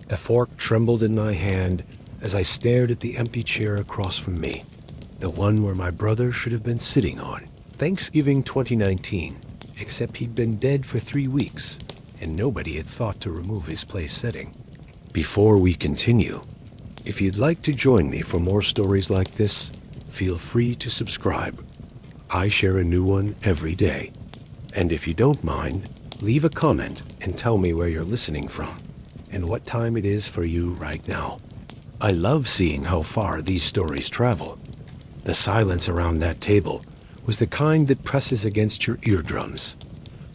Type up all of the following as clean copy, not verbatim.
A fork trembled in my hand as I stared at the empty chair across from me, the one where my brother should have been sitting on. Thanksgiving 2019, except he'd been dead for 3 weeks, and nobody had thought to remove his place setting. Before we continue, if you'd like to join me for more stories like this, feel free to subscribe. I share a new one every day. And if you don't mind, leave a comment and tell me where you're listening from and what time it is for you right now. I love seeing how far these stories travel. The silence around that table was the kind that presses against your eardrums,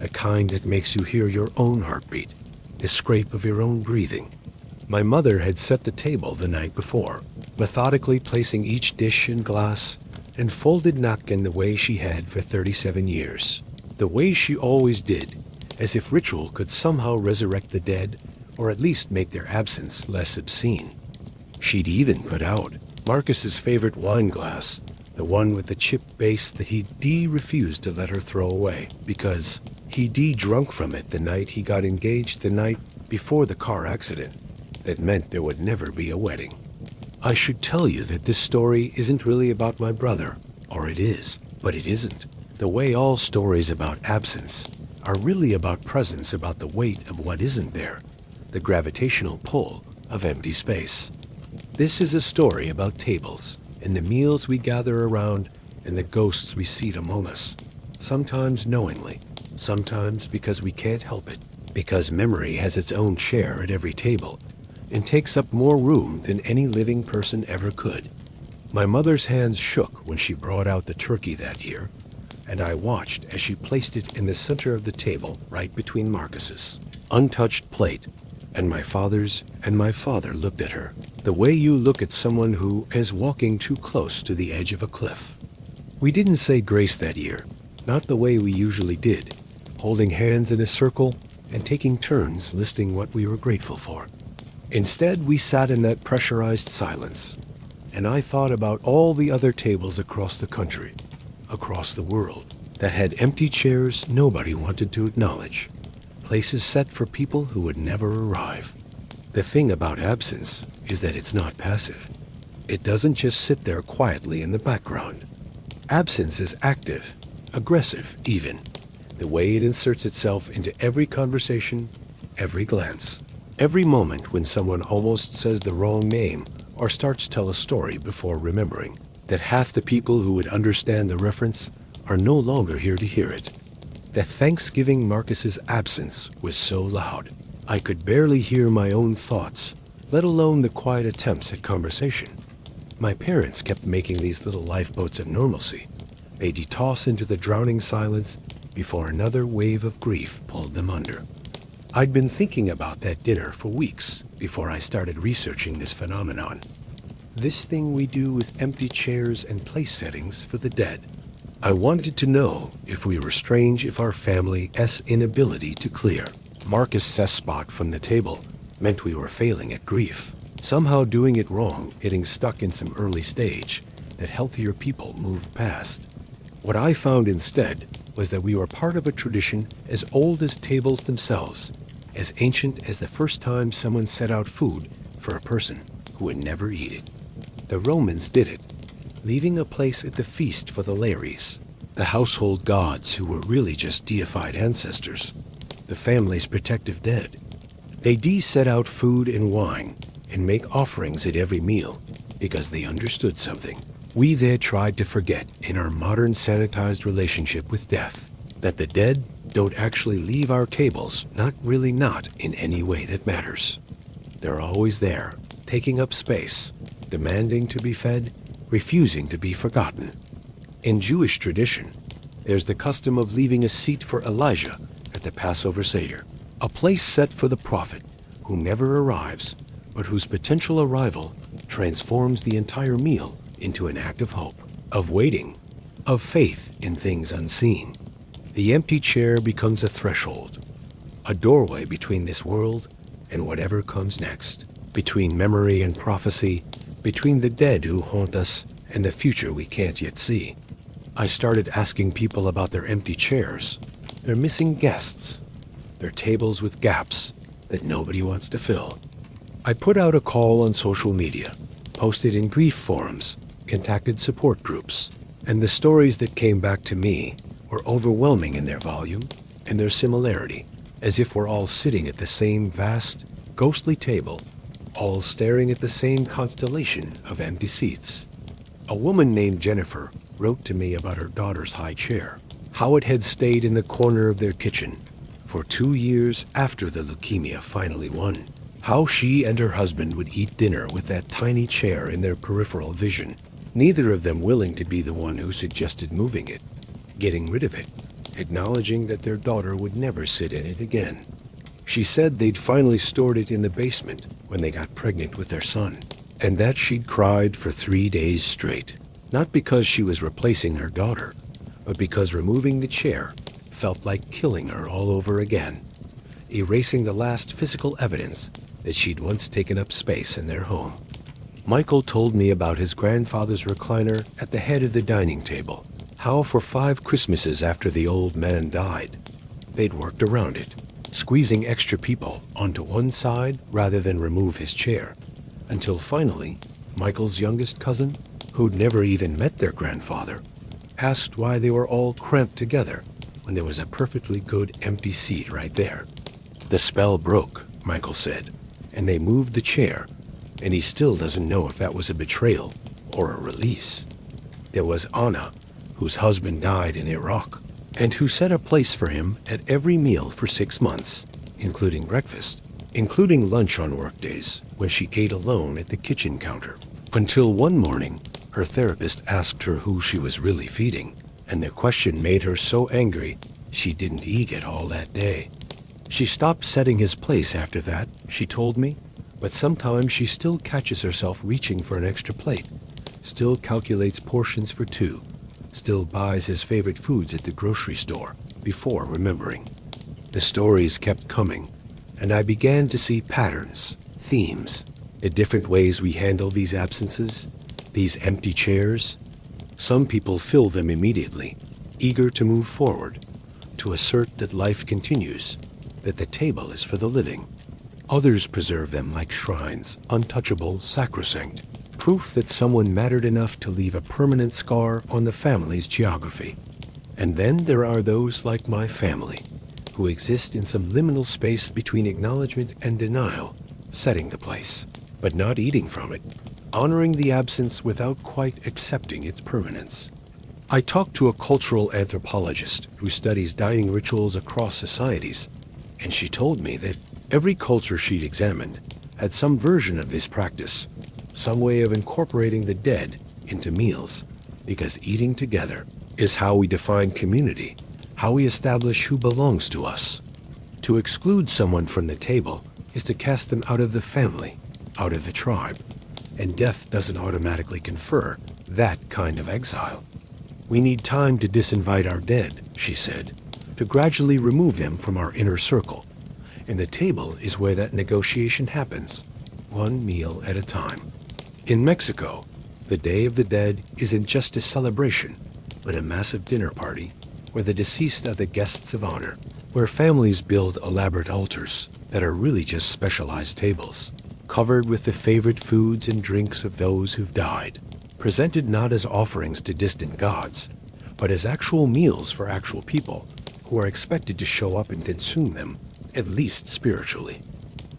a kind that makes you hear your own heartbeat, the scrape of your own breathing. My mother had set the table the night before, methodically placing each dish and glass and folded napkin the way she had for 37 years. The way she always did, as if ritual could somehow resurrect the dead or at least make their absence less obscene. She'd even put out Marcus's favorite wine glass, the one with the chipped base that he refused to let her throw away because he drunk from it the night he got engaged the night before the car accident that meant there would never be a wedding. I should tell you that this story isn't really about my brother, or it is, but it isn't. The way all stories about absence are really about presence, about the weight of what isn't there, the gravitational pull of empty space. This is a story about tables and the meals we gather around and the ghosts we seat among us, sometimes knowingly, sometimes because we can't help it, because memory has its own chair at every table and takes up more room than any living person ever could. My mother's hands shook when she brought out the turkey that year, and I watched as she placed it in the center of the table right between Marcus's untouched plate and my father's, and my father looked at her, the way you look at someone who is walking too close to the edge of a cliff. We didn't say grace that year, not the way we usually did, holding hands in a circle and taking turns listing what we were grateful for. Instead, we sat in that pressurized silence, and I thought about all the other tables across the country, across the world, that had empty chairs nobody wanted to acknowledge, places set for people who would never arrive. The thing about absence is that it's not passive. It doesn't just sit there quietly in the background. Absence is active, aggressive even, the way it inserts itself into every conversation, every glance. Every moment when someone almost says the wrong name or starts to tell a story before remembering that half the people who would understand the reference are no longer here to hear it. That Thanksgiving Marcus's absence was so loud, I could barely hear my own thoughts, let alone the quiet attempts at conversation. My parents kept making these little lifeboats of normalcy. They'd toss into the drowning silence before another wave of grief pulled them under. I'd been thinking about that dinner for weeks before I started researching this phenomenon. This thing we do with empty chairs and place settings for the dead. I wanted to know if we were strange, if our family's inability to clear Marcus' spot from the table meant we were failing at grief, somehow doing it wrong, getting stuck in some early stage that healthier people moved past. What I found instead was that we were part of a tradition as old as tables themselves, as ancient as the first time someone set out food for a person who would never eat it. The Romans did it, leaving a place at the feast for the Lares, the household gods who were really just deified ancestors, the family's protective dead. They set out food and wine and make offerings at every meal because they understood something we there tried to forget in our modern sanitized relationship with death, that the dead don't actually leave our tables, not in any way that matters. They're always there, taking up space, demanding to be fed, refusing to be forgotten. In Jewish tradition, there's the custom of leaving a seat for Elijah at the Passover Seder, a place set for the prophet who never arrives, but whose potential arrival transforms the entire meal into an act of hope, of waiting, of faith in things unseen. The empty chair becomes a threshold, a doorway between this world and whatever comes next, between memory and prophecy, between the dead who haunt us and the future we can't yet see. I started asking people about their empty chairs, their missing guests, their tables with gaps that nobody wants to fill. I put out a call on social media, posted in grief forums, contacted support groups, and the stories that came back to me were overwhelming in their volume and their similarity, as if we're all sitting at the same vast, ghostly table, all staring at the same constellation of empty seats. A woman named Jennifer wrote to me about her daughter's high chair, how it had stayed in the corner of their kitchen for 2 years after the leukemia finally won, how she and her husband would eat dinner with that tiny chair in their peripheral vision, neither of them willing to be the one who suggested moving it, getting rid of it, acknowledging that their daughter would never sit in it again. She said they'd finally stored it in the basement when they got pregnant with their son, and that she'd cried for 3 days straight, not because she was replacing her daughter, but because removing the chair felt like killing her all over again, erasing the last physical evidence that she'd once taken up space in their home. Michael told me about his grandfather's recliner at the head of the dining table, how for 5 Christmases after the old man died, they'd worked around it, squeezing extra people onto one side rather than remove his chair, until finally, Michael's youngest cousin, who'd never even met their grandfather, asked why they were all cramped together when there was a perfectly good empty seat right there. The spell broke, Michael said, and they moved the chair, and he still doesn't know if that was a betrayal or a release. There was Anna, whose husband died in Iraq, and who set a place for him at every meal for 6 months, including breakfast, including lunch on workdays, when she ate alone at the kitchen counter, until one morning her therapist asked her who she was really feeding, and the question made her so angry she didn't eat at all that day. She stopped setting his place after that, she told me, but sometimes she still catches herself reaching for an extra plate, still calculates portions for 2, still buys his favorite foods at the grocery store before remembering. The stories kept coming, and I began to see patterns, themes, the different ways we handle these absences, these empty chairs. Some people fill them immediately, eager to move forward, to assert that life continues, that the table is for the living. Others preserve them like shrines, untouchable, sacrosanct, proof that someone mattered enough to leave a permanent scar on the family's geography. And then there are those like my family, who exist in some liminal space between acknowledgement and denial, setting the place, but not eating from it, honoring the absence without quite accepting its permanence. I talked to a cultural anthropologist who studies dying rituals across societies, and she told me that every culture she'd examined had some version of this practice, some way of incorporating the dead into meals, because eating together is how we define community, how we establish who belongs to us. To exclude someone from the table is to cast them out of the family, out of the tribe, and death doesn't automatically confer that kind of exile. We need time to disinvite our dead, she said, to gradually remove them from our inner circle, and the table is where that negotiation happens, one meal at a time. In Mexico, the Day of the Dead isn't just a celebration, but a massive dinner party where the deceased are the guests of honor, where families build elaborate altars that are really just specialized tables, covered with the favorite foods and drinks of those who've died, presented not as offerings to distant gods, but as actual meals for actual people who are expected to show up and consume them, at least spiritually.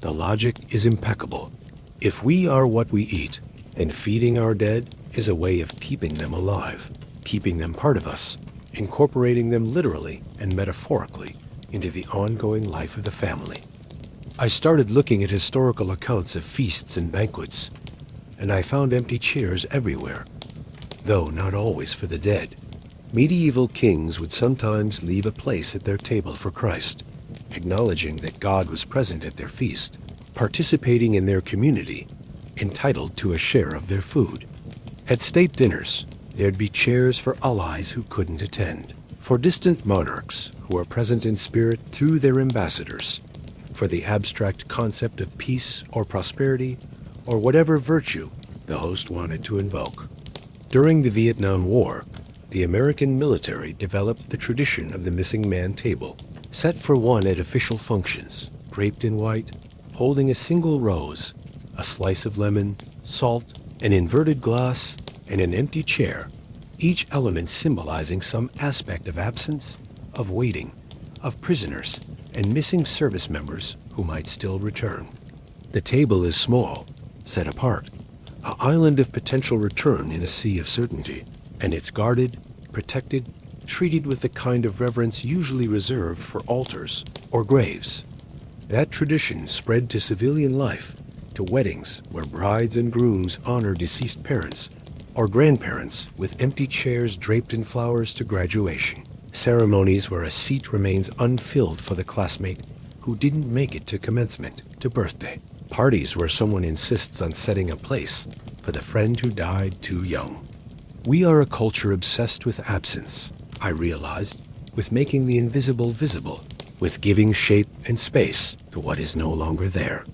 The logic is impeccable. If we are what we eat, then feeding our dead is a way of keeping them alive, keeping them part of us, incorporating them literally and metaphorically into the ongoing life of the family. I started looking at historical accounts of feasts and banquets, and I found empty chairs everywhere, though not always for the dead. Medieval kings would sometimes leave a place at their table for Christ, acknowledging that God was present at their feast, participating in their community, entitled to a share of their food. At state dinners, there'd be chairs for allies who couldn't attend, for distant monarchs who are present in spirit through their ambassadors, for the abstract concept of peace or prosperity or whatever virtue the host wanted to invoke. During the Vietnam War, the American military developed the tradition of the missing man table, set for one at official functions, draped in white, holding a single rose, a slice of lemon, salt, an inverted glass, and an empty chair, each element symbolizing some aspect of absence, of waiting, of prisoners, and missing service members who might still return. The table is small, set apart, an island of potential return in a sea of certainty, and it's guarded, protected, treated with the kind of reverence usually reserved for altars or graves. That tradition spread to civilian life, to weddings where brides and grooms honor deceased parents, or grandparents with empty chairs draped in flowers to graduation. Ceremonies where a seat remains unfilled for the classmate who didn't make it to commencement, to birthday. Parties where someone insists on setting a place for the friend who died too young. We are a culture obsessed with absence, I realized, with making the invisible visible, with giving shape and space to what is no longer there.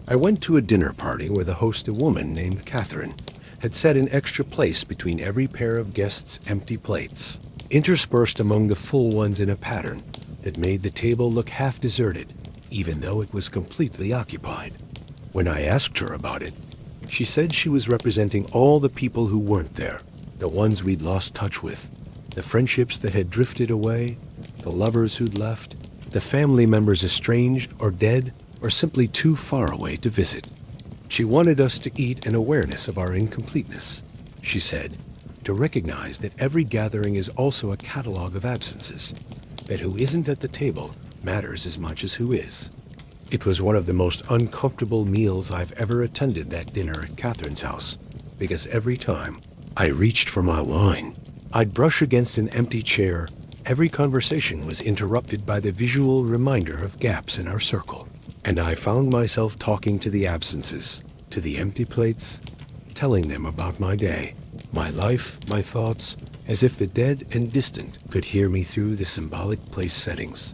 I went to a dinner party where the host, a woman named Catherine, had set an extra place between every pair of guests' empty plates, interspersed among the full ones in a pattern that made the table look half deserted, even though it was completely occupied. When I asked her about it, she said she was representing all the people who weren't there, the ones we'd lost touch with, the friendships that had drifted away, the lovers who'd left, the family members estranged or dead or simply too far away to visit. She wanted us to eat an awareness of our incompleteness, she said, to recognize that every gathering is also a catalog of absences, that who isn't at the table matters as much as who is. It was one of the most uncomfortable meals I've ever attended, that dinner at Catherine's house, because every time I reached for my wine, I'd brush against an empty chair. Every conversation was interrupted by the visual reminder of gaps in our circle, and I found myself talking to the absences, to the empty plates, telling them about my day, my life, my thoughts, as if the dead and distant could hear me through the symbolic place settings.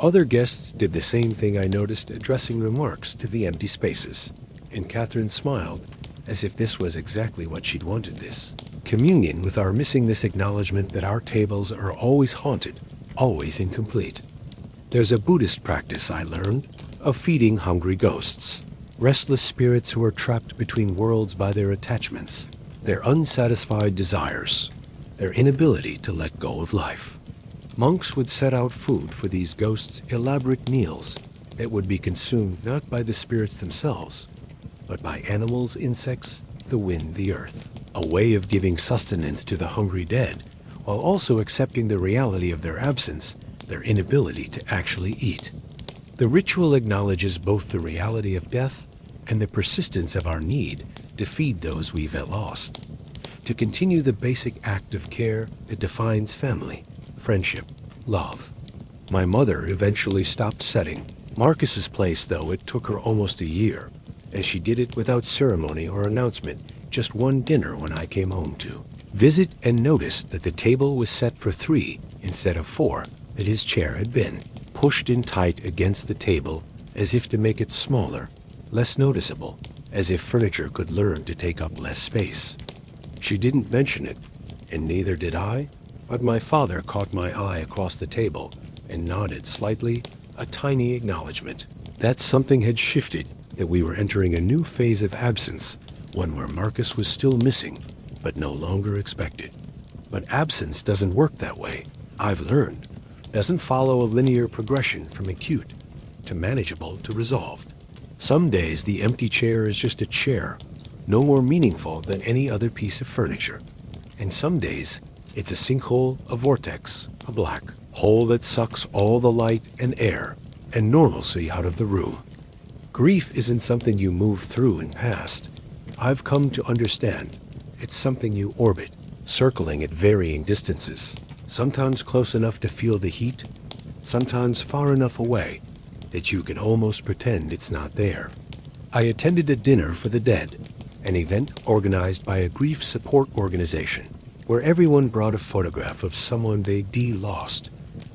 Other guests did the same thing I noticed, addressing remarks to the empty spaces, and Catherine smiled, as if this was exactly what she'd wanted, this communion with our missing, this acknowledgement that our tables are always haunted, always incomplete. There's a Buddhist practice I learned of feeding hungry ghosts, restless spirits who are trapped between worlds by their attachments, their unsatisfied desires, their inability to let go of life. Monks would set out food for these ghosts, elaborate meals that would be consumed not by the spirits themselves, but by animals, insects, the wind, the earth. A way of giving sustenance to the hungry dead, while also accepting the reality of their absence, their inability to actually eat. The ritual acknowledges both the reality of death and the persistence of our need to feed those we've lost, to continue the basic act of care that defines family, friendship, love. My mother eventually stopped setting Marcus's place, though it took her almost a year, and she did it without ceremony or announcement, just one dinner when I came home to visit, and noticed that the table was set for 3 instead of 4 that his chair had been, pushed in tight against the table as if to make it smaller, less noticeable, as if furniture could learn to take up less space. She didn't mention it, and neither did I, but my father caught my eye across the table and nodded slightly, a tiny acknowledgement that something had shifted, that we were entering a new phase of absence, one where Marcus was still missing, but no longer expected. But absence doesn't work that way, I've learned. Doesn't follow a linear progression from acute to manageable to resolved. Some days the empty chair is just a chair, no more meaningful than any other piece of furniture. And some days it's a sinkhole, a vortex, a black hole that sucks all the light and air and normalcy out of the room. Grief isn't something you move through and past. I've come to understand it's something you orbit, circling at varying distances, sometimes close enough to feel the heat, sometimes far enough away that you can almost pretend it's not there. I attended a dinner for the dead, an event organized by a grief support organization, where everyone brought a photograph of someone they lost,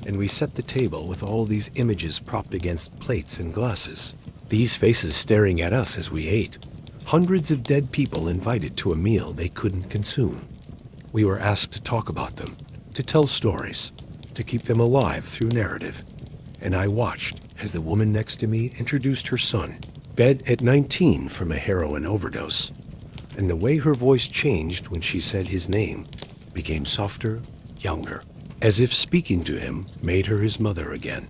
and we set the table with all these images propped against plates and glasses, these faces staring at us as we ate. Hundreds of dead people invited to a meal they couldn't consume. We were asked to talk about them, to tell stories, to keep them alive through narrative. And I watched as the woman next to me introduced her son, bed at 19 from a heroin overdose. And the way her voice changed when she said his name became softer, younger, as if speaking to him made her his mother again,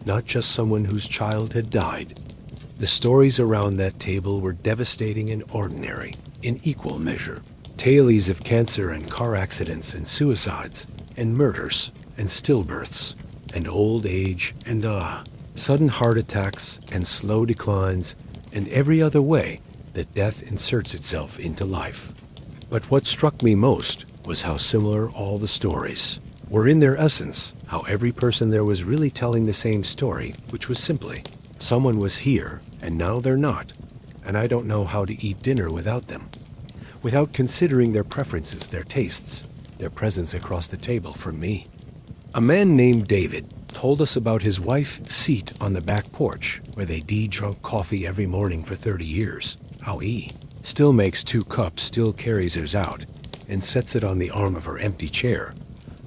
not just someone whose child had died. The stories around that table were devastating and ordinary, in equal measure. Tales of cancer and car accidents and suicides and murders and stillbirths and old age and sudden heart attacks and slow declines and every other way that death inserts itself into life. But what struck me most was how similar all the stories were in their essence, how every person there was really telling the same story, which was simply, someone was here and now they're not, and I don't know how to eat dinner without them, without considering their preferences, their tastes, their presence across the table from me. A man named David told us about his wife's seat on the back porch where they drunk coffee every morning for 30 years. How he still makes 2 cups, still carries hers out and sets it on the arm of her empty chair,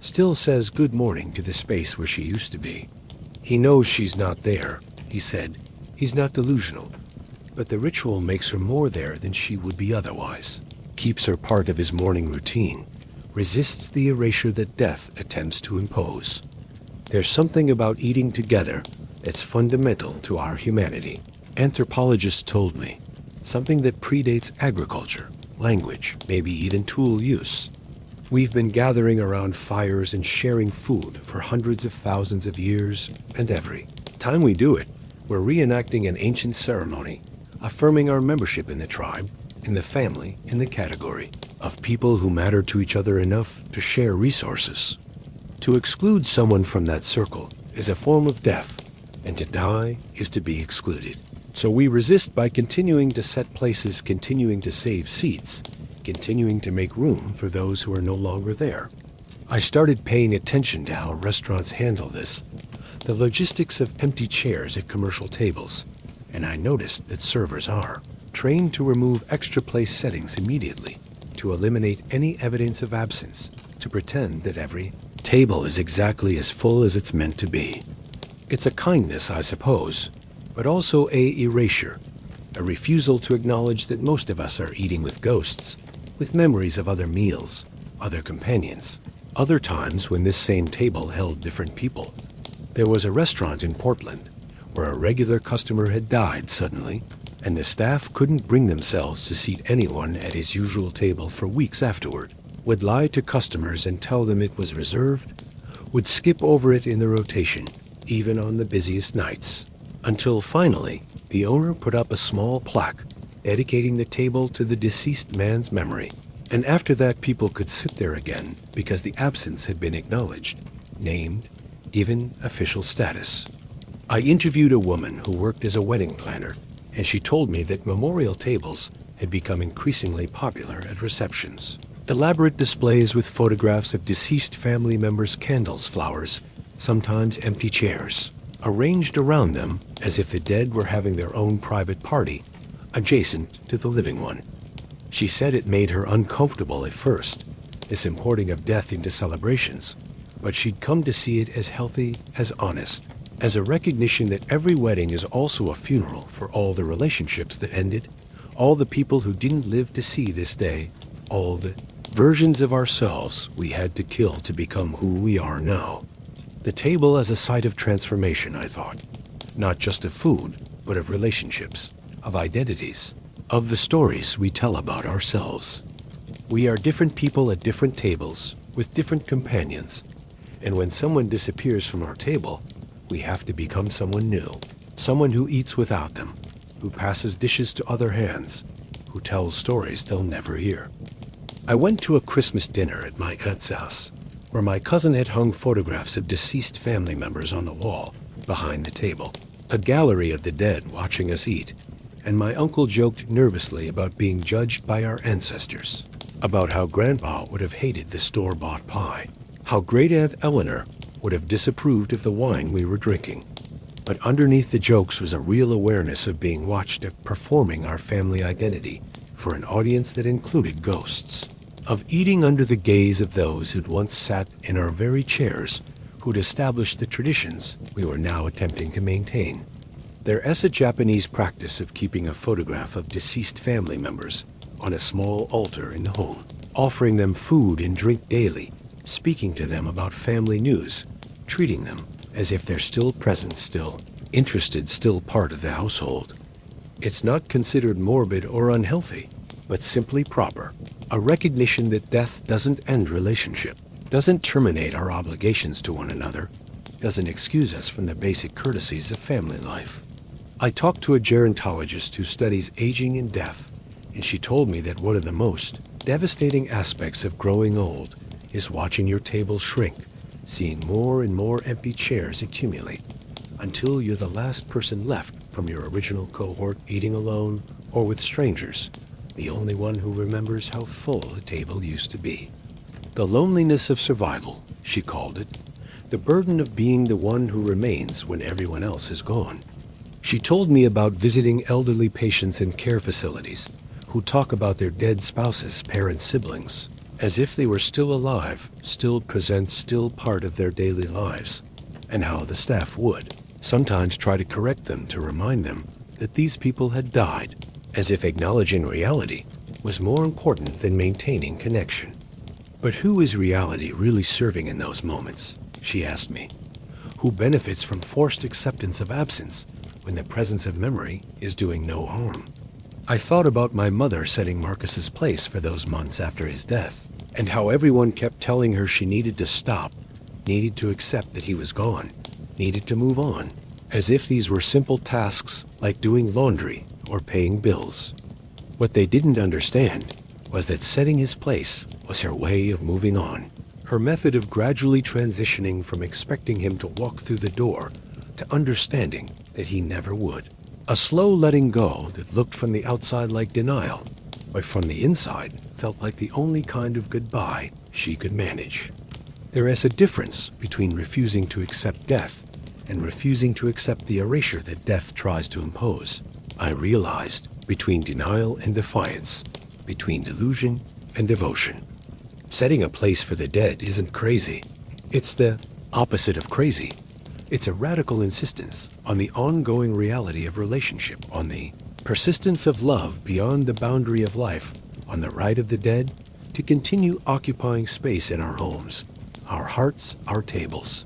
still says good morning to the space where she used to be. He knows she's not there, he said. He's not delusional, but the ritual makes her more there than she would be otherwise, keeps her part of his morning routine, resists the erasure that death attempts to impose. There's something about eating together that's fundamental to our humanity. Anthropologists told me, something that predates agriculture, language, maybe even tool use. We've been gathering around fires and sharing food for hundreds of thousands of years, and every time we do it, we're reenacting an ancient ceremony, affirming our membership in the tribe, in the family, in the category of people who matter to each other enough to share resources. To exclude someone from that circle is a form of death, and to die is to be excluded. So we resist by continuing to set places, continuing to save seats, continuing to make room for those who are no longer there. I started paying attention to how restaurants handle this, the logistics of empty chairs at commercial tables, and I noticed that servers are trained to remove extra place settings immediately, to eliminate any evidence of absence, to pretend that every table is exactly as full as it's meant to be. It's a kindness, I suppose, but also a erasure, a refusal to acknowledge that most of us are eating with ghosts, with memories of other meals, other companions, other times when this same table held different people. There was a restaurant in Portland where a regular customer had died suddenly, and the staff couldn't bring themselves to seat anyone at his usual table for weeks afterward, would lie to customers and tell them it was reserved, would skip over it in the rotation, even on the busiest nights, until finally the owner put up a small plaque dedicating the table to the deceased man's memory. And after that, people could sit there again because the absence had been acknowledged, named, given official status. I interviewed a woman who worked as a wedding planner, and she told me that memorial tables had become increasingly popular at receptions. Elaborate displays with photographs of deceased family members, candles, flowers, sometimes empty chairs, arranged around them as if the dead were having their own private party, adjacent to the living one. She said it made her uncomfortable at first, this importing of death into celebrations, but she'd come to see it as healthy, as honest, as a recognition that every wedding is also a funeral for all the relationships that ended, all the people who didn't live to see this day, all the versions of ourselves we had to kill to become who we are now. The table as a site of transformation, I thought, not just of food, but of relationships, of identities, of the stories we tell about ourselves. We are different people at different tables, with different companions, and when someone disappears from our table, we have to become someone new, someone who eats without them, who passes dishes to other hands, who tells stories they'll never hear. I went to a Christmas dinner at my aunt's house, where my cousin had hung photographs of deceased family members on the wall behind the table, a gallery of the dead watching us eat, and my uncle joked nervously about being judged by our ancestors, about how Grandpa would have hated the store-bought pie, how Great-Aunt Eleanor would have disapproved of the wine we were drinking. But underneath the jokes was a real awareness of being watched, of performing our family identity for an audience that included ghosts, of eating under the gaze of those who'd once sat in our very chairs, who'd established the traditions we were now attempting to maintain. There is a Japanese practice of keeping a photograph of deceased family members on a small altar in the home, offering them food and drink daily, speaking to them about family news, treating them as if they're still present, still interested, still part of the household. It's not considered morbid or unhealthy, but simply proper. A recognition that death doesn't end relationship, doesn't terminate our obligations to one another, doesn't excuse us from the basic courtesies of family life. I talked to a gerontologist who studies aging and death, and she told me that one of the most devastating aspects of growing old is watching your table shrink, seeing more and more empty chairs accumulate, until you're the last person left from your original cohort eating alone or with strangers, the only one who remembers how full the table used to be. The loneliness of survival, she called it, the burden of being the one who remains when everyone else is gone. She told me about visiting elderly patients in care facilities who talk about their dead spouses, parents, siblings, as if they were still alive, still present, still part of their daily lives, and how the staff would sometimes try to correct them to remind them that these people had died, as if acknowledging reality was more important than maintaining connection. But who is reality really serving in those moments? She asked me. Who benefits from forced acceptance of absence when the presence of memory is doing no harm? I thought about my mother setting Marcus's place for those months after his death, and how everyone kept telling her she needed to stop, needed to accept that he was gone, needed to move on, as if these were simple tasks like doing laundry or paying bills. What they didn't understand was that setting his place was her way of moving on, her method of gradually transitioning from expecting him to walk through the door to understanding that he never would. A slow letting go that looked from the outside like denial, but from the inside felt like the only kind of goodbye she could manage. There is a difference between refusing to accept death and refusing to accept the erasure that death tries to impose. I realized between denial and defiance, between delusion and devotion. Setting a place for the dead isn't crazy. It's the opposite of crazy. It's a radical insistence on the ongoing reality of relationship, on the persistence of love beyond the boundary of life, on the right of the dead to continue occupying space in our homes, our hearts, our tables.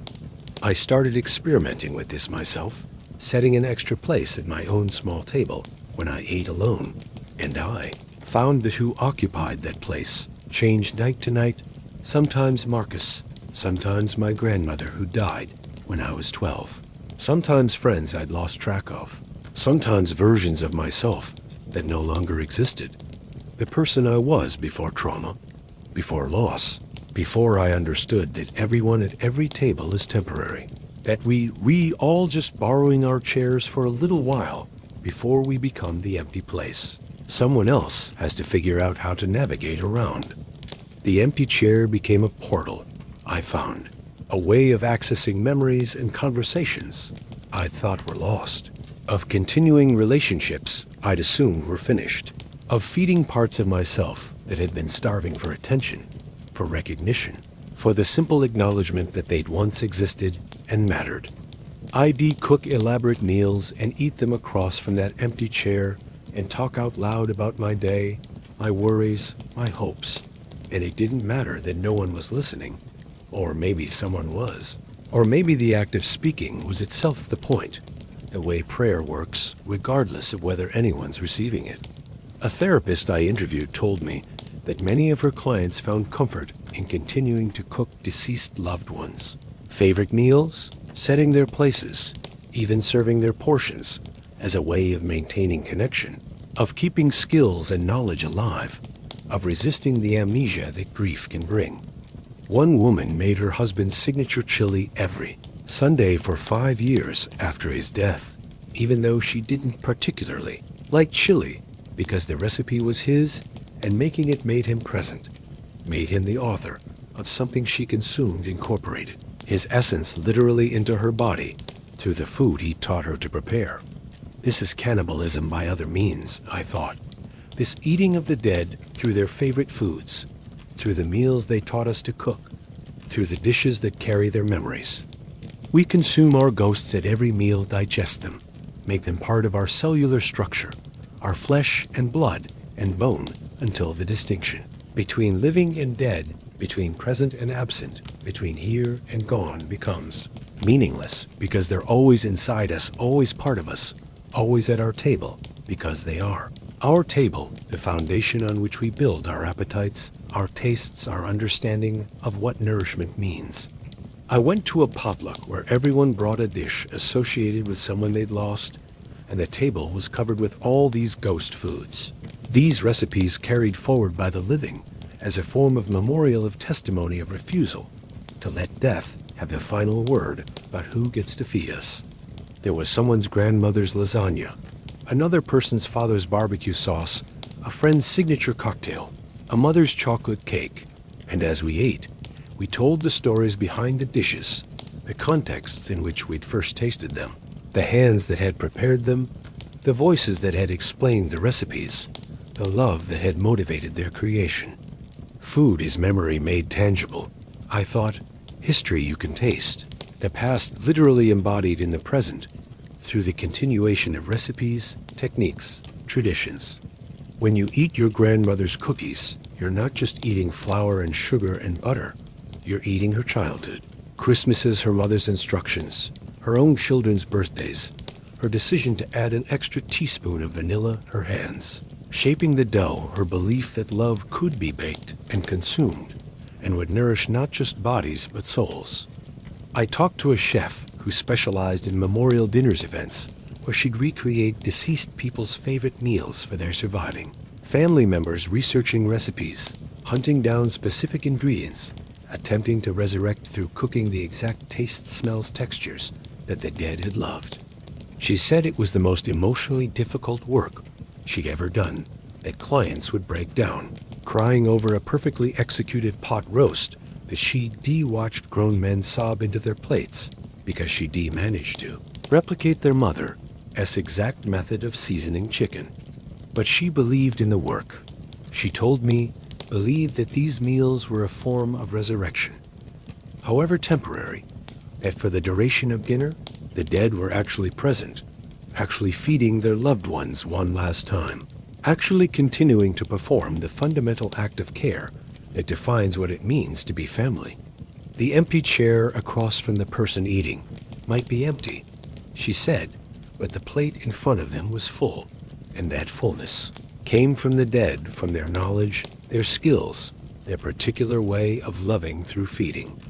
I started experimenting with this myself, setting an extra place at my own small table when I ate alone, and I found that who occupied that place changed night to night, sometimes Marcus, sometimes my grandmother who died when I was 12, sometimes friends I'd lost track of, sometimes versions of myself that no longer existed, the person I was before trauma, before loss, before I understood that everyone at every table is temporary, that we all just borrowing our chairs for a little while before we become the empty place. Someone else has to figure out how to navigate around. The empty chair became a portal, I found, a way of accessing memories and conversations I thought were lost, of continuing relationships I'd assumed were finished, of feeding parts of myself that had been starving for attention, for recognition, for the simple acknowledgement that they'd once existed and mattered. I'd cook elaborate meals and eat them across from that empty chair and talk out loud about my day, my worries, my hopes. And it didn't matter that no one was listening. Or maybe someone was. Or maybe the act of speaking was itself the point, the way prayer works, regardless of whether anyone's receiving it. A therapist I interviewed told me that many of her clients found comfort in continuing to cook deceased loved ones. Favorite meals, setting their places, even serving their portions as a way of maintaining connection, of keeping skills and knowledge alive, of resisting the amnesia that grief can bring. One woman made her husband's signature chili every Sunday for 5 years after his death, even though she didn't particularly like chili, because the recipe was his and making it made him present, made him the author of something she consumed, incorporated his essence literally into her body through the food he taught her to prepare. This is cannibalism by other means, I thought. This eating of the dead through their favorite foods, through the meals they taught us to cook, through the dishes that carry their memories. We consume our ghosts at every meal, digest them, make them part of our cellular structure, our flesh and blood and bone, until the distinction between living and dead, between present and absent, between here and gone becomes meaningless, because they're always inside us, always part of us, always at our table, because they are. Our table, the foundation on which we build our appetites, our tastes, our understanding of what nourishment means. I went to a potluck where everyone brought a dish associated with someone they'd lost, and the table was covered with all these ghost foods. These recipes carried forward by the living as a form of memorial of testimony of refusal to let death have the final word about who gets to feed us. There was someone's grandmother's lasagna, another person's father's barbecue sauce, a friend's signature cocktail, a mother's chocolate cake, and as we ate, we told the stories behind the dishes, the contexts in which we'd first tasted them, the hands that had prepared them, the voices that had explained the recipes, the love that had motivated their creation. Food is memory made tangible. I thought, history you can taste, the past literally embodied in the present through the continuation of recipes, techniques, traditions. When you eat your grandmother's cookies, you're not just eating flour and sugar and butter. You're eating her childhood, Christmases, her mother's instructions, her own children's birthdays, her decision to add an extra teaspoon of vanilla, her hands, shaping the dough, her belief that love could be baked and consumed and would nourish not just bodies but souls. I talked to a chef who specialized in memorial dinners events where she'd recreate deceased people's favorite meals for their surviving. Family members researching recipes, hunting down specific ingredients, attempting to resurrect through cooking the exact tastes, smells, textures that the dead had loved. She said it was the most emotionally difficult work she'd ever done, that clients would break down, crying over a perfectly executed pot roast that she watched grown men sob into their plates because she managed to replicate their mother's exact method of seasoning chicken. But she believed in the work. She told me, believed that these meals were a form of resurrection, however temporary, that for the duration of dinner, the dead were actually present, actually feeding their loved ones one last time, actually continuing to perform the fundamental act of care that defines what it means to be family. The empty chair across from the person eating might be empty, she said, but the plate in front of them was full, and that fullness came from the dead, from their knowledge, their skills, their particular way of loving through feeding.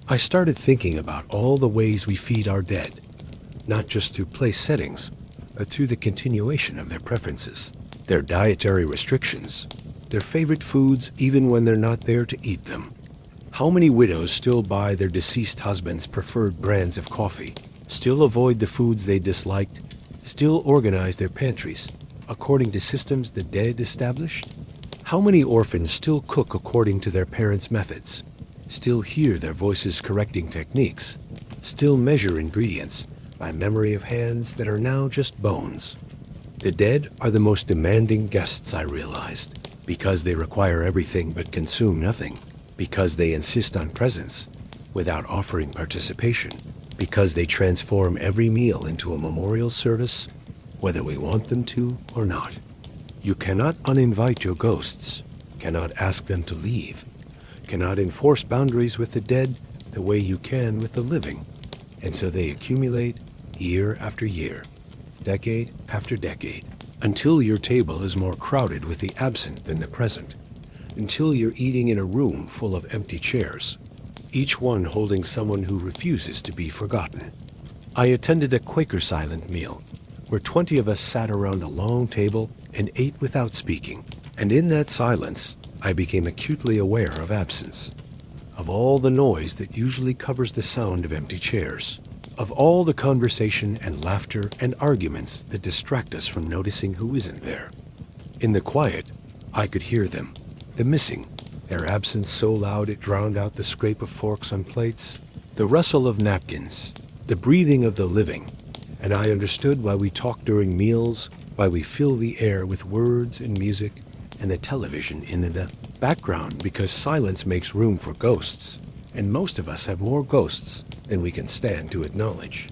I started thinking about all the ways we feed our dead, not just through place settings, but through the continuation of their preferences, their dietary restrictions, their favorite foods even when they're not there to eat them. How many widows still buy their deceased husband's preferred brands of coffee, still avoid the foods they disliked, still organize their pantries according to systems the dead established? How many orphans still cook according to their parents' methods, still hear their voices correcting techniques, still measure ingredients by memory of hands that are now just bones? The dead are the most demanding guests, I realized, because they require everything but consume nothing, because they insist on presence without offering participation, because they transform every meal into a memorial service, whether we want them to or not. You cannot uninvite your ghosts, cannot ask them to leave, cannot enforce boundaries with the dead the way you can with the living, and so they accumulate year after year, decade after decade, until your table is more crowded with the absent than the present, until you're eating in a room full of empty chairs, each one holding someone who refuses to be forgotten. I attended a Quaker silent meal, where 20 of us sat around a long table and ate without speaking, and in that silence, I became acutely aware of absence, of all the noise that usually covers the sound of empty chairs, of all the conversation and laughter and arguments that distract us from noticing who isn't there. In the quiet, I could hear them, the missing, their absence so loud it drowned out the scrape of forks on plates, the rustle of napkins, the breathing of the living, and I understood why we talk during meals, why we fill the air with words and music and the television in the background, because silence makes room for ghosts, and most of us have more ghosts than we can stand to acknowledge.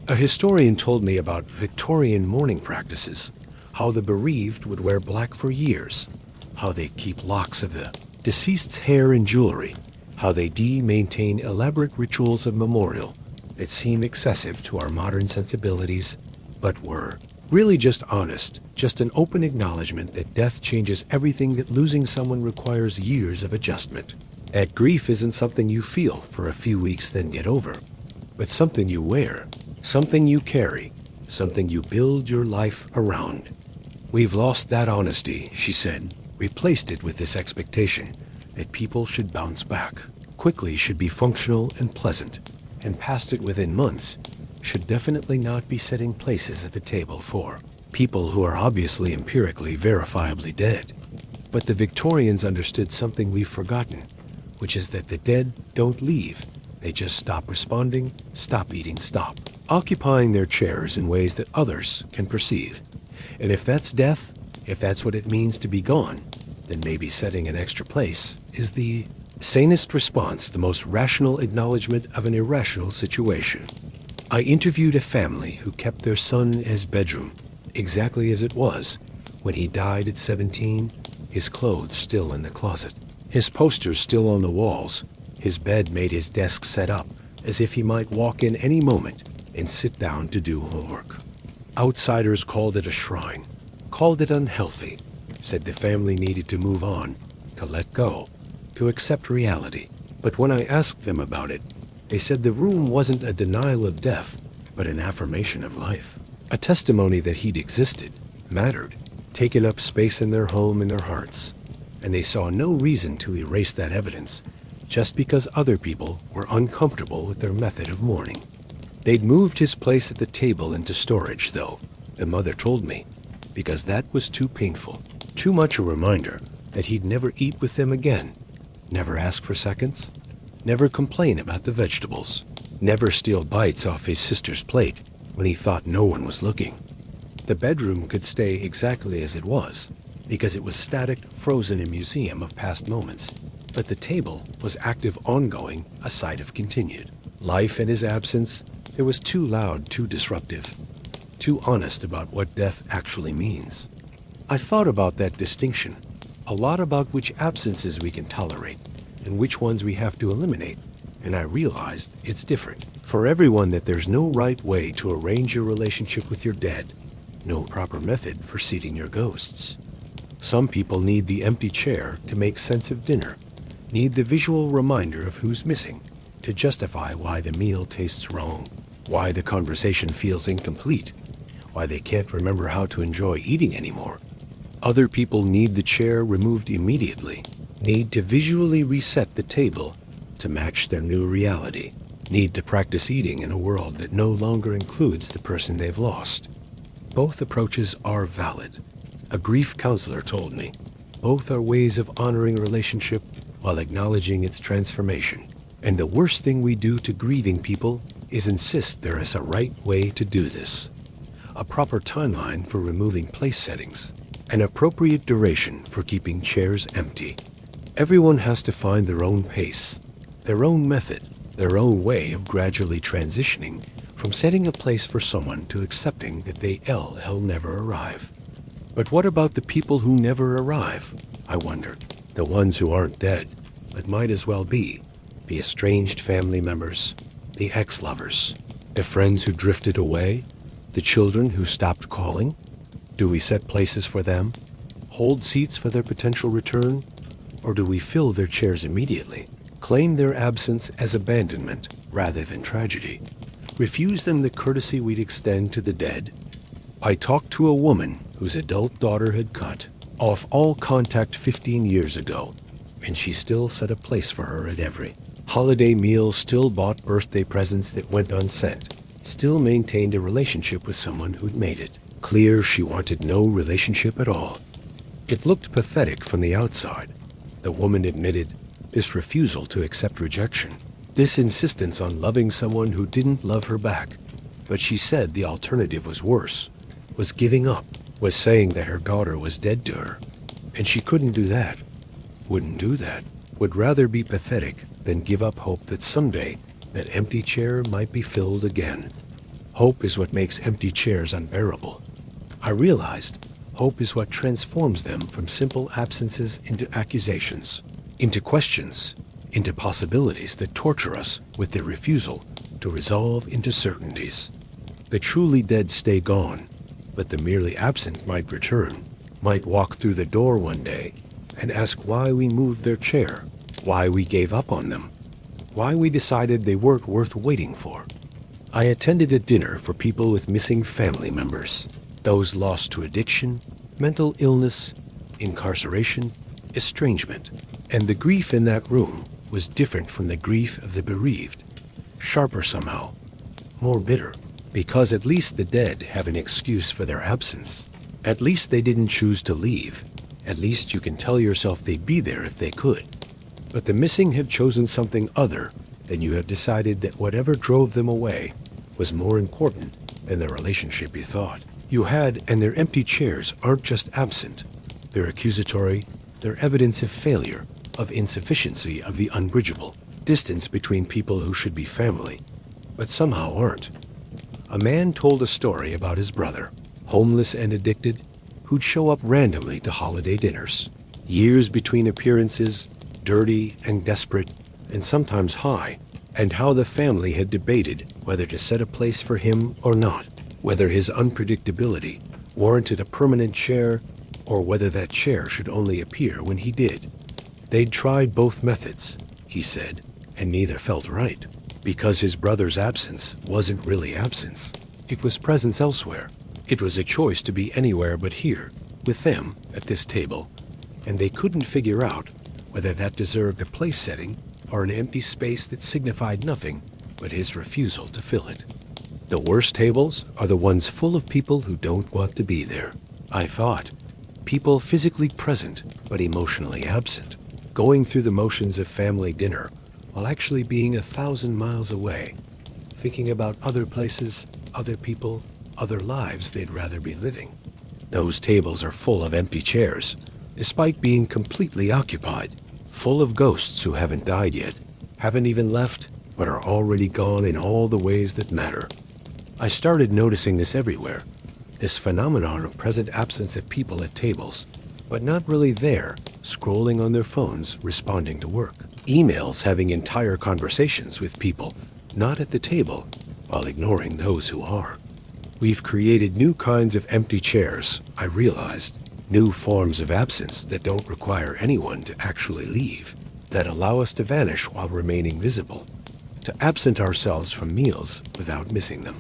A historian told me about Victorian mourning practices, how the bereaved would wear black for years, how they keep locks of the deceased's hair and jewelry, how they maintain elaborate rituals of memorial that seem excessive to our modern sensibilities, but were really just honest, just an open acknowledgement that death changes everything, that losing someone requires years of adjustment. That grief isn't something you feel for a few weeks then get over, but something you wear, something you carry, something you build your life around. We've lost that honesty, she said, replaced it with this expectation that people should bounce back, quickly, should be functional and pleasant, and past it within months, should definitely not be setting places at the table for people who are obviously empirically verifiably dead. But the Victorians understood something we've forgotten, which is that the dead don't leave. They just stop responding, stop eating, stop occupying their chairs in ways that others can perceive. And if that's death, if that's what it means to be gone, then maybe setting an extra place is the sanest response, the most rational acknowledgement of an irrational situation. I interviewed a family who kept their son as bedroom, exactly as it was when he died at 17, his clothes still in the closet, his posters still on the walls. His bed made his desk set up as if he might walk in any moment and sit down to do homework. Outsiders called it a shrine, called it unhealthy, said the family needed to move on, to let go, to accept reality. But when I asked them about it, they said the room wasn't a denial of death, but an affirmation of life. A testimony that he'd existed, mattered, taken up space in their home, in their hearts. And they saw no reason to erase that evidence, just because other people were uncomfortable with their method of mourning. They'd moved his place at the table into storage, though, the mother told me, because that was too painful, too much a reminder that he'd never eat with them again, never ask for seconds, never complain about the vegetables, never steal bites off his sister's plate when he thought no one was looking. The bedroom could stay exactly as it was, because it was static, frozen, a museum of past moments. But the table was active, ongoing, a site of continued life. In his absence, it was too loud, too disruptive, too honest about what death actually means. I thought about that distinction, a lot, about which absences we can tolerate and which ones we have to eliminate, and I realized it's different for everyone, that there's no right way to arrange your relationship with your dead, no proper method for seating your ghosts. Some people need the empty chair to make sense of dinner, need the visual reminder of who's missing to justify why the meal tastes wrong, why the conversation feels incomplete, why they can't remember how to enjoy eating anymore. Other people need the chair removed immediately, need to visually reset the table to match their new reality, need to practice eating in a world that no longer includes the person they've lost. Both approaches are valid, a grief counselor told me. Both are ways of honoring a relationship while acknowledging its transformation. And the worst thing we do to grieving people is insist there is a right way to do this, a proper timeline for removing place settings, an appropriate duration for keeping chairs empty. Everyone has to find their own pace, their own method, their own way of gradually transitioning from setting a place for someone to accepting that they'll never arrive. But what about the people who never arrive? I wondered. The ones who aren't dead, but might as well be. The estranged family members, the ex-lovers, the friends who drifted away, the children who stopped calling. Do we set places for them, hold seats for their potential return, or do we fill their chairs immediately, claim their absence as abandonment rather than tragedy, refuse them the courtesy we'd extend to the dead? I talked to a woman whose adult daughter had cut off all contact 15 years ago, and she still set a place for her at every holiday meal, still bought birthday presents that went unsent, still maintained a relationship with someone who'd made it clear she wanted no relationship at all. It looked pathetic from the outside. The woman admitted this refusal to accept rejection, this insistence on loving someone who didn't love her back. But she said the alternative was worse, was giving up, was saying that her daughter was dead to her. And she couldn't do that, wouldn't do that, would rather be pathetic than give up hope that someday that empty chair might be filled again. Hope is what makes empty chairs unbearable. I realized hope is what transforms them from simple absences into accusations, into questions, into possibilities that torture us with their refusal to resolve into certainties. The truly dead stay gone, but the merely absent might return, might walk through the door one day and ask why we moved their chair, why we gave up on them, why we decided they weren't worth waiting for. I attended a dinner for people with missing family members, those lost to addiction, mental illness, incarceration, estrangement, and the grief in that room was different from the grief of the bereaved, sharper somehow, more bitter, because at least the dead have an excuse for their absence. At least they didn't choose to leave. At least you can tell yourself they'd be there if they could. But the missing have chosen something other than you have decided that whatever drove them away was more important than the relationship you thought you had, and their empty chairs aren't just absent. They're accusatory, they're evidence of failure, of insufficiency, of the unbridgeable, distance between people who should be family, but somehow aren't. A man told a story about his brother, homeless and addicted, who'd show up randomly to holiday dinners. Years between appearances, dirty and desperate, and sometimes high, and how the family had debated whether to set a place for him or not, whether his unpredictability warranted a permanent chair, or whether that chair should only appear when he did. They'd tried both methods, he said, and neither felt right, because his brother's absence wasn't really absence. It was presence elsewhere. It was a choice to be anywhere but here, with them, at this table, and they couldn't figure out whether that deserved a place setting or an empty space that signified nothing but his refusal to fill it. The worst tables are the ones full of people who don't want to be there, I thought. People physically present but emotionally absent, going through the motions of family dinner while actually being 1,000 miles away, thinking about other places, other people, other lives they'd rather be living. Those tables are full of empty chairs, despite being completely occupied, full of ghosts who haven't died yet, haven't even left, but are already gone in all the ways that matter. I started noticing this everywhere, this phenomenon of present absence of people at tables, but not really there, scrolling on their phones, responding to work. Emails having entire conversations with people not at the table, while ignoring those who are. We've created new kinds of empty chairs, I realized, new forms of absence that don't require anyone to actually leave, that allow us to vanish while remaining visible, to absent ourselves from meals without missing them.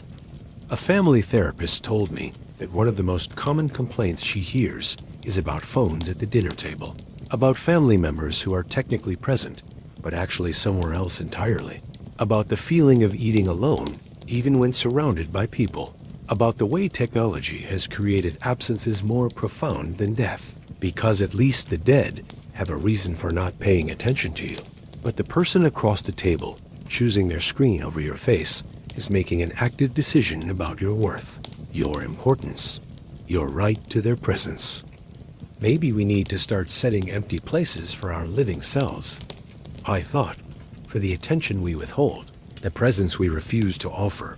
A family therapist told me that one of the most common complaints she hears is about phones at the dinner table, about family members who are technically present, but actually somewhere else entirely, about the feeling of eating alone, even when surrounded by people, about the way technology has created absences more profound than death, because at least the dead have a reason for not paying attention to you. But the person across the table, choosing their screen over your face, is making an active decision about your worth, your importance, your right to their presence. Maybe we need to start setting empty places for our living selves, I thought, for the attention we withhold, the presence we refuse to offer,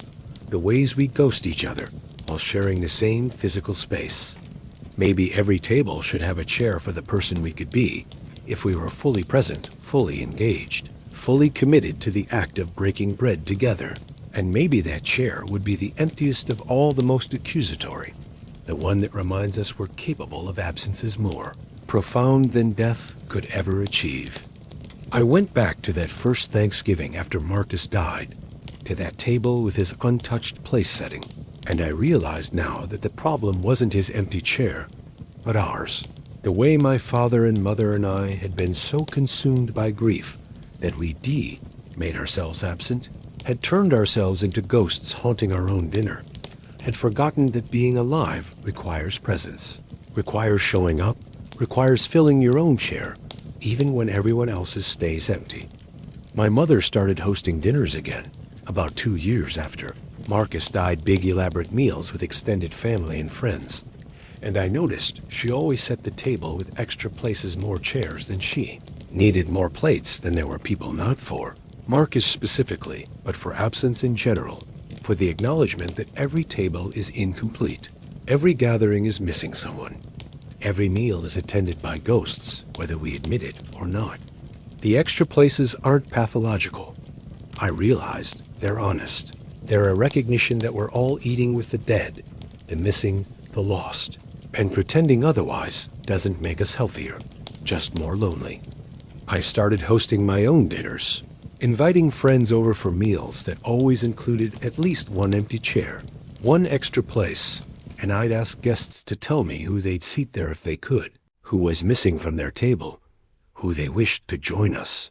the ways we ghost each other while sharing the same physical space. Maybe every table should have a chair for the person we could be if we were fully present, fully engaged, fully committed to the act of breaking bread together. And maybe that chair would be the emptiest of all the most accusatory, the one that reminds us we're capable of absences more profound than death could ever achieve. I went back to that first Thanksgiving after Marcus died, to that table with his untouched place setting, and I realized now that the problem wasn't his empty chair, but ours. The way my father and mother and I had been so consumed by grief that we made ourselves absent, had turned ourselves into ghosts haunting our own dinner, had forgotten that being alive requires presence, requires showing up, requires filling your own chair, even when everyone else's stays empty. My mother started hosting dinners again, about 2 years after. Marcus died, big elaborate meals with extended family and friends, and I noticed she always set the table with extra places, more chairs than she, needed more plates than there were people not for. Marcus specifically, but for absence in general. for the acknowledgement that every table is incomplete. Every gathering is missing someone. Every meal is attended by ghosts, whether we admit it or not. The extra places aren't pathological. I realized they're honest. They're a recognition that we're all eating with the dead, the missing, the lost. And pretending otherwise doesn't make us healthier, just more lonely. I started hosting my own dinners, inviting friends over for meals that always included at least one empty chair, one extra place, and I'd ask guests to tell me who they'd seat there if they could, who was missing from their table, who they wished to join us.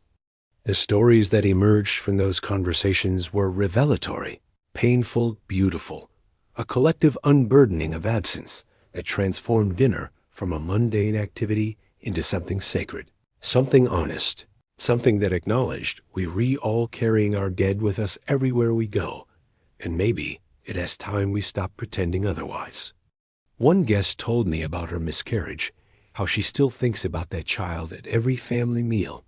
The stories that emerged from those conversations were revelatory, painful, beautiful, a collective unburdening of absence that transformed dinner from a mundane activity into something sacred, something honest, something that acknowledged we all carrying our dead with us everywhere we go, and maybe it is time we stop pretending otherwise. One guest told me about her miscarriage, how she still thinks about that child at every family meal,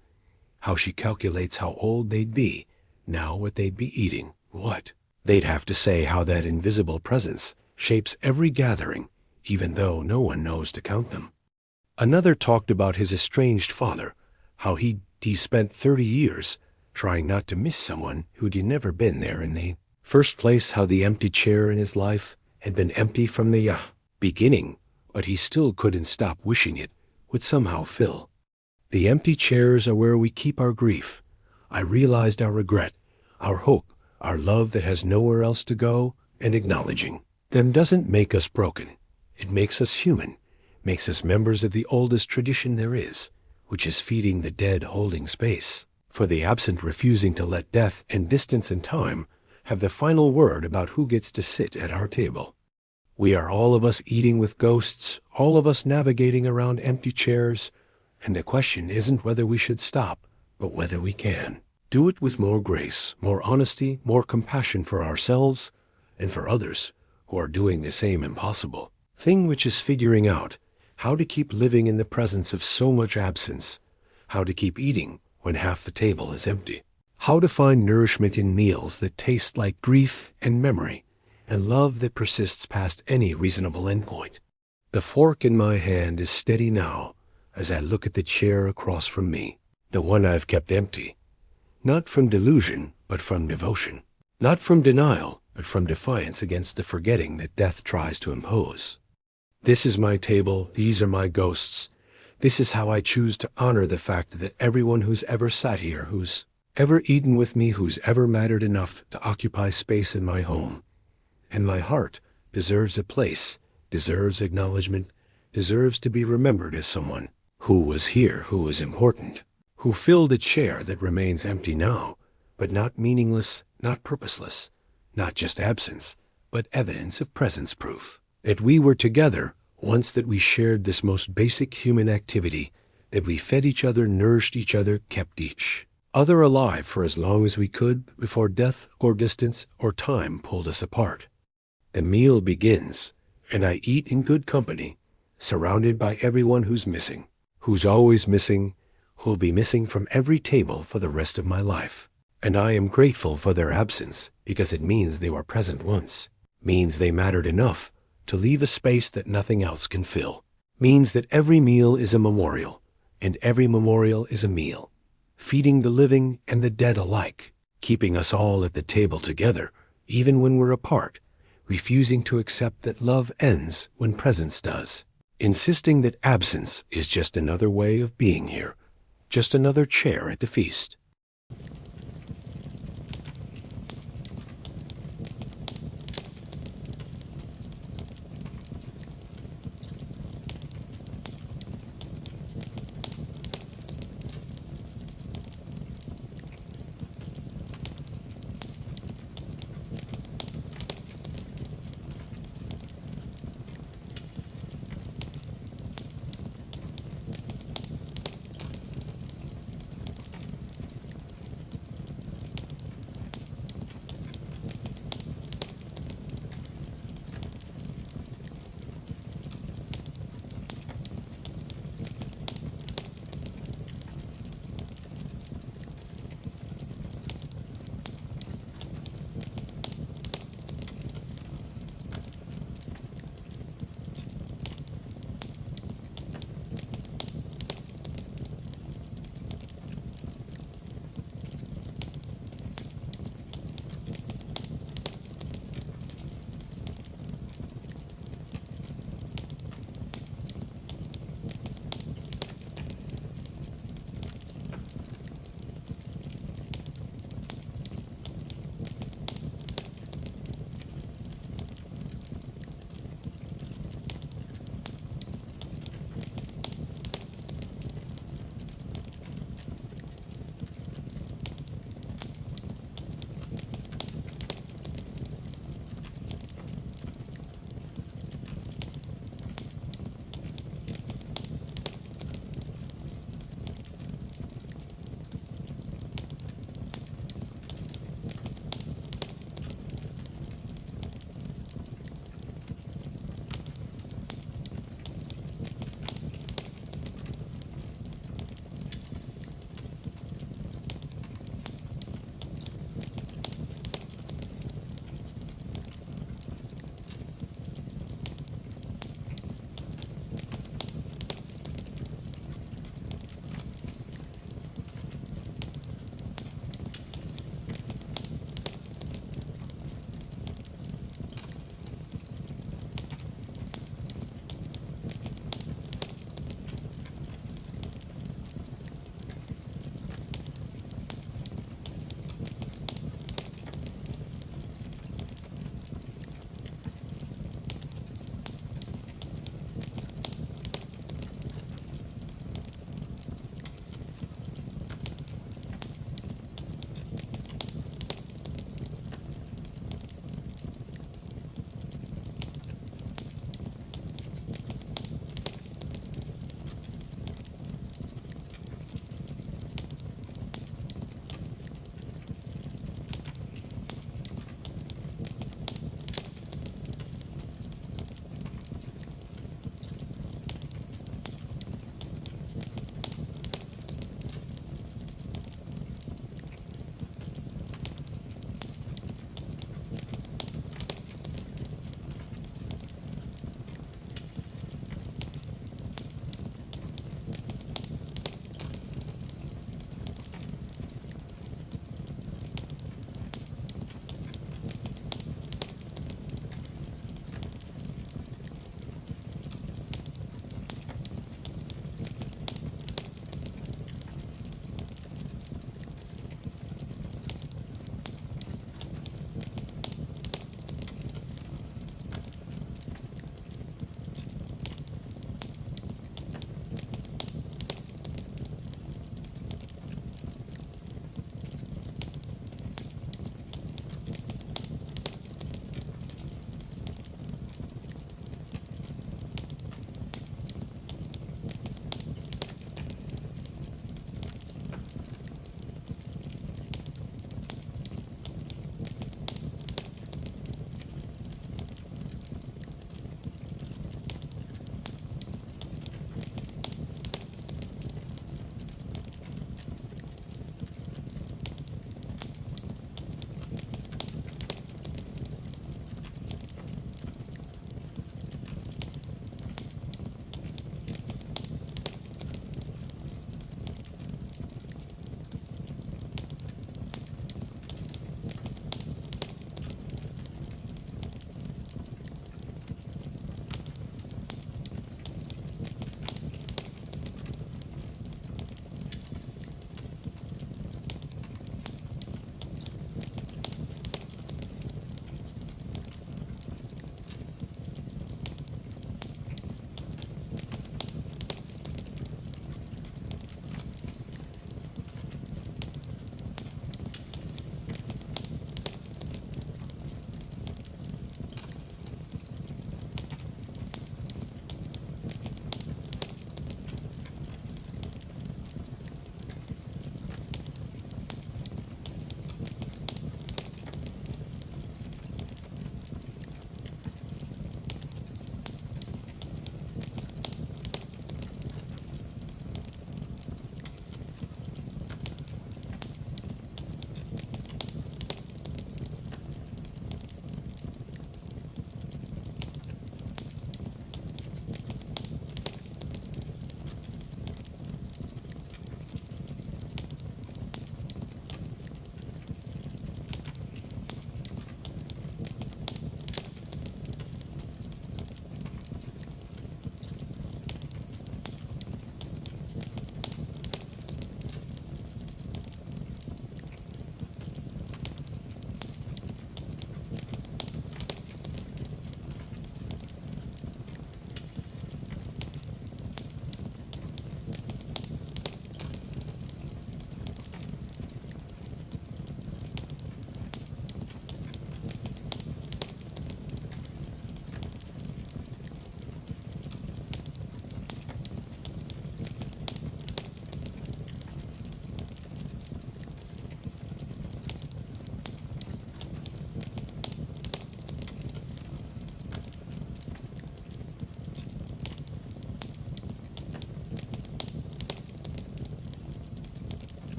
how she calculates how old they'd be, now what they'd be eating, what they'd have to say, how that invisible presence shapes every gathering, even though no one knows to count them. Another talked about his estranged father, how he spent 30 years trying not to miss someone who'd never been there in the first place, how the empty chair in his life had been empty from the beginning, but he still couldn't stop wishing it would somehow fill. The empty chairs are where we keep our grief. I realized our regret, our hope, our love that has nowhere else to go, and acknowledging them doesn't make us broken. It makes us human, makes us members of the oldest tradition there is, which is feeding the dead, holding space for the absent, refusing to let death and distance and time have the final word about who gets to sit at our table. We are all of us eating with ghosts, all of us navigating around empty chairs, and the question isn't whether we should stop, but whether we can. Do it with more grace, more honesty, more compassion for ourselves and for others who are doing the same impossible thing, which is figuring out how to keep living in the presence of so much absence, how to keep eating when half the table is empty, how to find nourishment in meals that taste like grief and memory, and love that persists past any reasonable endpoint. The fork in my hand is steady now as I look at the chair across from me, the one I've kept empty, not from delusion, but from devotion, not from denial, but from defiance against the forgetting that death tries to impose. This is my table, these are my ghosts. This is how I choose to honor the fact that everyone who's ever sat here, who's ever eaten with me, who's ever mattered enough to occupy space in my home, and my heart deserves a place, deserves acknowledgement, deserves to be remembered as someone who was here, who was important, who filled a chair that remains empty now, but not meaningless, not purposeless, not just absence, but evidence of presence proof. That we were together once, that we shared this most basic human activity, that we fed each other, nourished each other, kept each other alive for as long as we could before death or distance or time pulled us apart. The meal begins, and I eat in good company, surrounded by everyone who's missing, who's always missing, who'll be missing from every table for the rest of my life. And I am grateful for their absence because it means they were present once, means they mattered enough to leave a space that nothing else can fill, means that every meal is a memorial, and every memorial is a meal, feeding the living and the dead alike, keeping us all at the table together, even when we're apart, refusing to accept that love ends when presence does, insisting that absence is just another way of being here, just another chair at the feast.